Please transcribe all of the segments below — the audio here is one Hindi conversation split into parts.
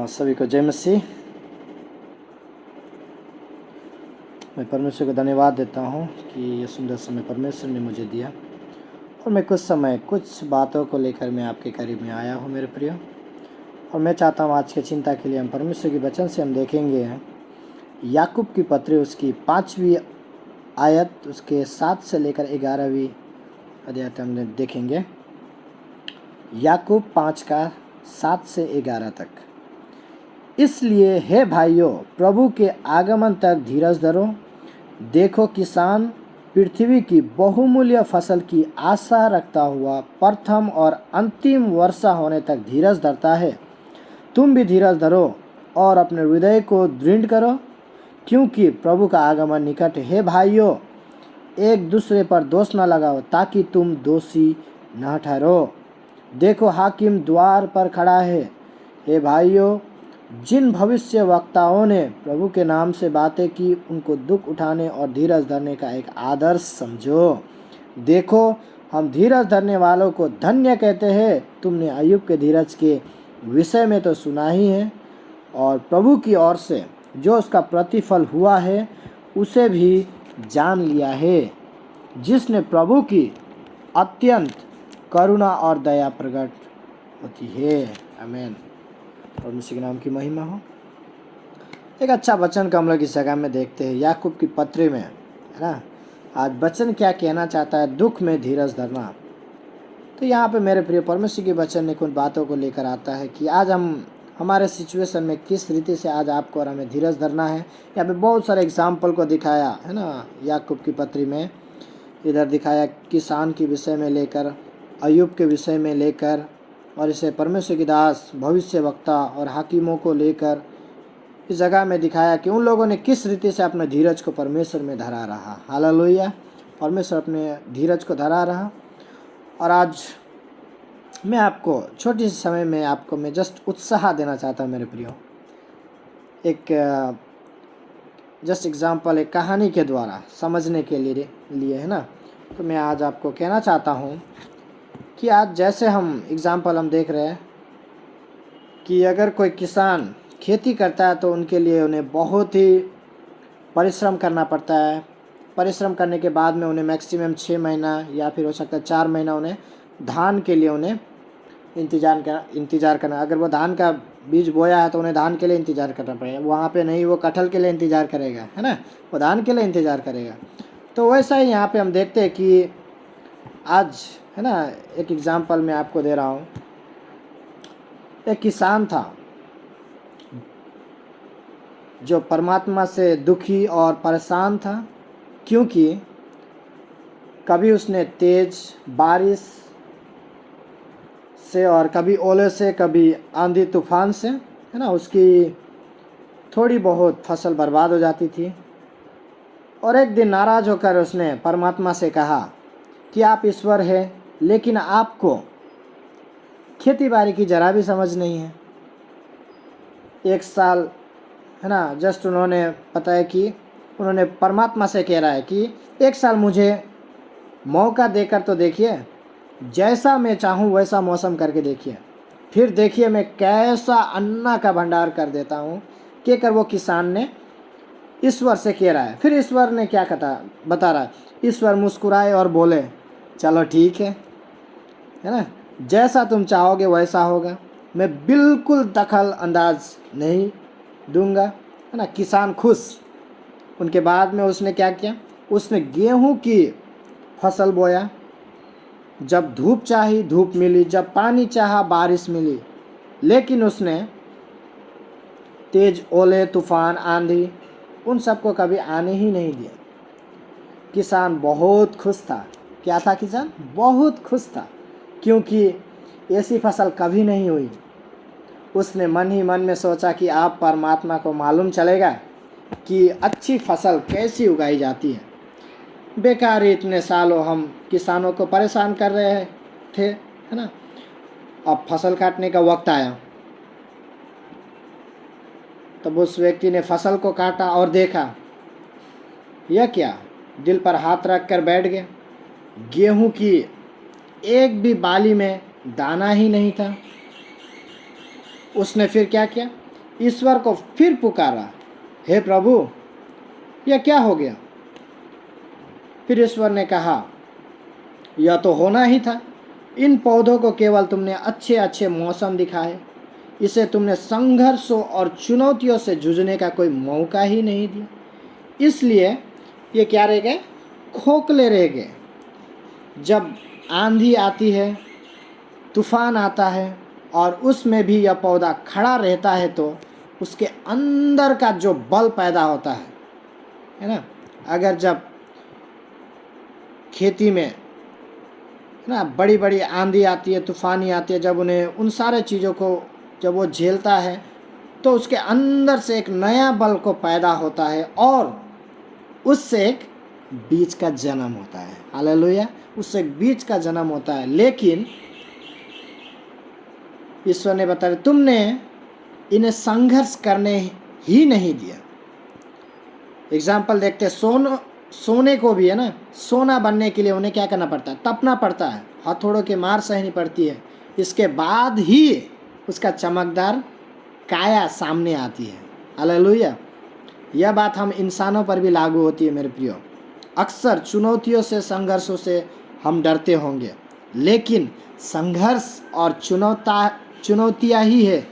सभी को जय मसीह। मैं परमेश्वर को धन्यवाद देता हूँ कि ये सुंदर समय परमेश्वर ने मुझे दिया और मैं कुछ बातों को लेकर मैं आपके करीब में आया हूँ मेरे प्रिय। और मैं चाहता हूँ आज की चिंता के लिए हम परमेश्वर के वचन से हम देखेंगे याकूब की पत्री उसकी 5वीं आयत उसके 7 से लेकर 11वीं अध्याय तक हम देखेंगे। याकूब 5 का 7 से 11 तक। इसलिए हे भाइयों, प्रभु के आगमन तक धीरज धरो। देखो, किसान पृथ्वी की बहुमूल्य फसल की आशा रखता हुआ प्रथम और अंतिम वर्षा होने तक धीरज धरता है। तुम भी धीरज धरो और अपने हृदय को दृढ़ करो, क्योंकि प्रभु का आगमन निकट है। हे भाइयों, एक दूसरे पर दोष न लगाओ ताकि तुम दोषी न ठहरो। देखो, हाकिम द्वार पर खड़ा है। हे भाइयों, जिन भविष्य वक्ताओं ने प्रभु के नाम से बातें की, उनको दुख उठाने और धीरज धरने का एक आदर्श समझो। देखो, हम धीरज धरने वालों को धन्य कहते हैं। तुमने अय्यूब के धीरज के विषय में तो सुना ही है, और प्रभु की ओर से जो उसका प्रतिफल हुआ है उसे भी जान लिया है, जिसने प्रभु की अत्यंत करुणा और दया प्रकट होती है। आमीन। और उसी के नाम की महिमा हो। एक अच्छा वचन को हम लोग इस जगह में देखते हैं याकूब की पत्री में, है ना। आज वचन क्या कहना चाहता है? दुख में धीरज धरना। तो यहाँ पे मेरे प्रिय परमेश्वर के वचन ने कुछ बातों को लेकर आता है कि आज हम हमारे सिचुएशन में किस रीति से आज आपको और हमें धीरज धरना है। यहाँ पे बहुत सारे एग्जाम्पल को दिखाया है ना याकूब की पत्री में। इधर दिखाया किसान के विषय में लेकर, अय्यूब के विषय में लेकर, और इसे परमेश्वर की दास, भविष्य वक्ता और हाकिमों को लेकर इस जगह में दिखाया कि उन लोगों ने किस रीति से अपने धीरज को परमेश्वर में धरा रहा। हालेलुया। परमेश्वर अपने धीरज को धरा रहा। और आज मैं आपको छोटी सी समय में आपको मैं जस्ट उत्साह देना चाहता हूँ मेरे प्रियो। एक जस्ट एग्जाम्पल, एक कहानी के द्वारा समझने के लिए है ना। तो मैं आज आपको कहना चाहता हूँ कि आज जैसे हम एग्जाम्पल हम देख रहे हैं कि अगर कोई किसान खेती करता है तो उनके लिए उन्हें बहुत ही परिश्रम करना पड़ता है। परिश्रम करने के बाद में उन्हें मैक्सिमम 6 महीना या फिर हो सकता है 4 महीना उन्हें धान के लिए उन्हें इंतज़ार करना। अगर वो धान का बीज बोया है तो उन्हें धान के लिए इंतज़ार करना पड़ेगा। वहाँ पे नहीं वो कटहल के लिए इंतज़ार करेगा, है ना, वो धान के लिए इंतज़ार करेगा। तो वैसा ही यहाँ पे हम देखते हैं कि आज, है ना, एक एग्जाम्पल मैं आपको दे रहा हूँ। एक किसान था जो परमात्मा से दुखी और परेशान था, क्योंकि कभी उसने तेज बारिश से और कभी ओले से, कभी आंधी तूफान से, है ना, उसकी थोड़ी बहुत फसल बर्बाद हो जाती थी। और एक दिन नाराज़ होकर उसने परमात्मा से कहा कि आप ईश्वर हैं, लेकिन आपको खेती बाड़ी की जरा भी समझ नहीं है। एक साल, है ना, जस्ट उन्होंने पता है कि उन्होंने परमात्मा से कह रहा है कि एक साल मुझे मौका देकर तो देखिए, जैसा मैं चाहूँ वैसा मौसम करके देखिए, फिर देखिए मैं कैसा अन्ना का भंडार कर देता हूँ। कहकर वो किसान ने ईश्वर से कह रहा है। फिर ईश्वर ने क्या बता रहा है? ईश्वर मुस्कुराए और बोले, चलो ठीक है ना, जैसा तुम चाहोगे वैसा होगा, मैं बिल्कुल दखल अंदाज नहीं दूंगा, है ना। किसान खुश। उनके बाद में उसने क्या किया? उसने गेहूं की फसल बोया। जब धूप चाही धूप मिली, जब पानी चाहा बारिश मिली, लेकिन उसने तेज ओले, तूफान, आंधी उन सबको कभी आने ही नहीं दिया। किसान बहुत खुश था। क्या था? किसान बहुत खुश था, क्योंकि ऐसी फसल कभी नहीं हुई। उसने मन ही मन में सोचा कि आप परमात्मा को मालूम चलेगा कि अच्छी फसल कैसी उगाई जाती है। बेकार इतने सालों हम किसानों को परेशान कर रहे थे, है ना। अब फसल काटने का वक्त आया, तब उस व्यक्ति ने फसल को काटा और देखा, यह क्या, दिल पर हाथ रख कर बैठ गया। गेहूं की एक भी बाली में दाना ही नहीं था। उसने फिर क्या किया? ईश्वर को फिर पुकारा, हे प्रभु यह क्या हो गया? फिर ईश्वर ने कहा, यह तो होना ही था। इन पौधों को केवल तुमने अच्छे अच्छे मौसम दिखाए, इसे तुमने संघर्षों और चुनौतियों से जूझने का कोई मौका ही नहीं दिया, इसलिए ये क्या रह गए? खोखले रह गए। जब आंधी आती है, तूफान आता है और उसमें भी यह पौधा खड़ा रहता है तो उसके अंदर का जो बल पैदा होता है ना, अगर जब खेती में ना बड़ी बड़ी आंधी आती है, तूफानी आती है, जब उन्हें उन सारे चीज़ों को जब वो झेलता है तो उसके अंदर से एक नया बल को पैदा होता है और उससे एक बीज का जन्म होता है। हालेलुया, उससे एक बीज का जन्म होता है। लेकिन ईश्वर ने बताया, तुमने इन्हें संघर्ष करने ही नहीं दिया। एग्जाम्पल देखते हैं, सोने को भी है ना, सोना बनने के लिए उन्हें क्या करना पड़ता है? तपना पड़ता है, हथौड़ों की मार सहनी पड़ती है, इसके बाद ही उसका चमकदार काया सामने आती है। हालेलुया, यह बात हम इंसानों पर भी लागू होती है मेरे प्रियो। अक्सर चुनौतियों से, संघर्षों से हम डरते होंगे, लेकिन संघर्ष और चुनौतियाँ ही है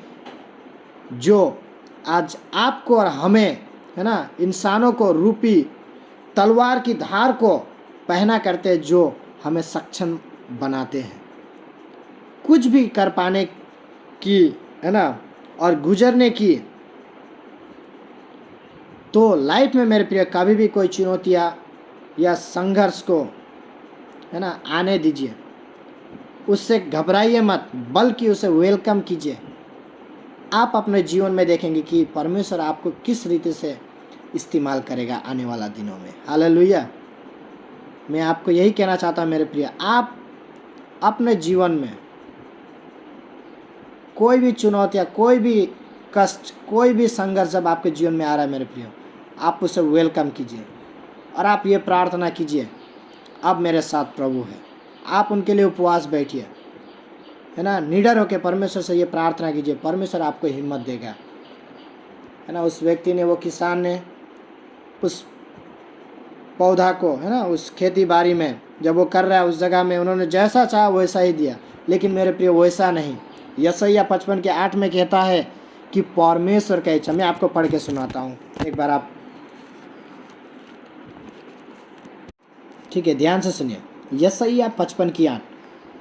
जो आज आपको और हमें, है ना, इंसानों को रूपी तलवार की धार को पहना करते, जो हमें सक्षम बनाते हैं कुछ भी कर पाने की, है ना, और गुजरने की। तो लाइफ में मेरे प्रिय कभी भी कोई चुनौतियाँ या संघर्ष को, है ना, आने दीजिए, उससे घबराइए मत, बल्कि उसे वेलकम कीजिए। आप अपने जीवन में देखेंगे कि परमेश्वर आपको किस रीति से इस्तेमाल करेगा आने वाला दिनों में। हालेलुया, मैं आपको यही कहना चाहता हूँ मेरे प्रिय, आप अपने जीवन में कोई भी चुनौतियाँ, कोई भी कष्ट, कोई भी संघर्ष जब आपके जीवन में आ रहा है मेरे प्रिय, आप उसे वेलकम कीजिए और आप ये प्रार्थना कीजिए, अब मेरे साथ प्रभु है। आप उनके लिए उपवास बैठिए, है ना, निडर होकर परमेश्वर से ये प्रार्थना कीजिए, परमेश्वर आपको हिम्मत देगा, है ना। उस व्यक्ति ने, वो किसान ने उस पौधा को, है ना, उस खेती बाड़ी में जब वो कर रहा है, उस जगह में उन्होंने जैसा चाहा वैसा ही दिया, लेकिन मेरे प्रिय वैसा नहीं। यशायाह 55:8 में कहता है कि परमेश्वर का इच्छा, मैं आपको पढ़ के सुनाता हूँ एक बार, आप ठीक है ध्यान से सुनिए। यशायाह 55:8,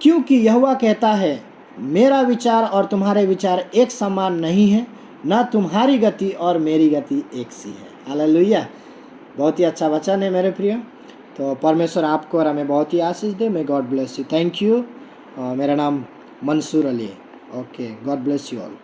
क्योंकि यहोवा कहता है, मेरा विचार और तुम्हारे विचार एक समान नहीं है, ना तुम्हारी गति और मेरी गति एक सी है। हालेलुया, बहुत ही अच्छा वचन है मेरे प्रिय। तो परमेश्वर आपको और हमें बहुत ही आशीष दे। मैं God bless you. Thank you. मेरा नाम मंसूर अली है। Okay, God bless you all.